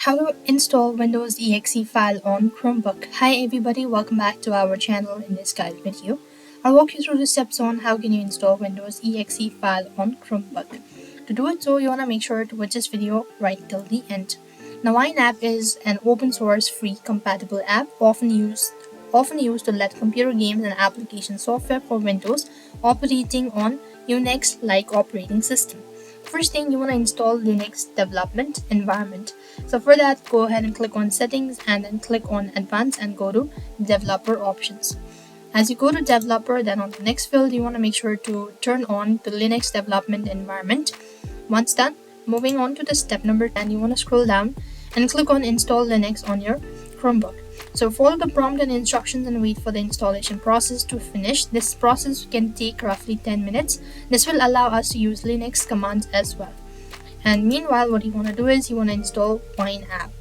How to install Windows EXE file on Chromebook. Hi everybody, welcome back to our channel. In this guide video, I'll walk you through the steps on how can you install Windows EXE file on Chromebook. To do it so, you want to make sure to watch this video right till the end. Now, Wine app is an open source free compatible app often used to let computer games and application software for Windows operating on Unix-like operating system. First thing, you want to install Linux development environment. So for that, go ahead and click on settings and then click on advanced and go to developer options. As you go to developer, then on the next field, you want to make sure to turn on the Linux development environment. Once done, moving on to the step number 10, you want to scroll down and click on install Linux on your Chromebook. So follow the prompt and instructions and wait for the installation process to finish. This process can take roughly 10 minutes. This will allow us to use Linux commands as well. And meanwhile, what you want to do is you want to install Wine app.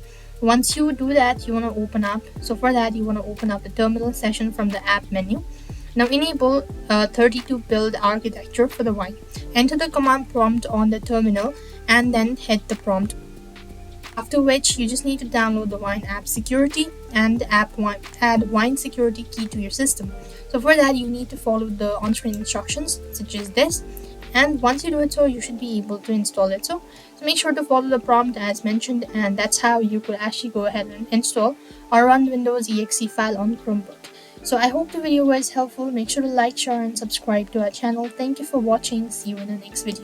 Once you do that, you want to open up. So for that, you want to open up the terminal session from the app menu. Now enable 32-build architecture for the Wine. Enter the command prompt on the terminal and then hit the prompt. After which, you just need to download the Wine app security and add Wine security key to your system. So for that, you need to follow the on-screen instructions such as this. And once you do it so, you should be able to install it. So make sure to follow the prompt as mentioned, and that's how you could actually go ahead and install or run Windows EXE file on Chromebook. So I hope the video was helpful. Make sure to like, share, and subscribe to our channel. Thank you for watching. See you in the next video.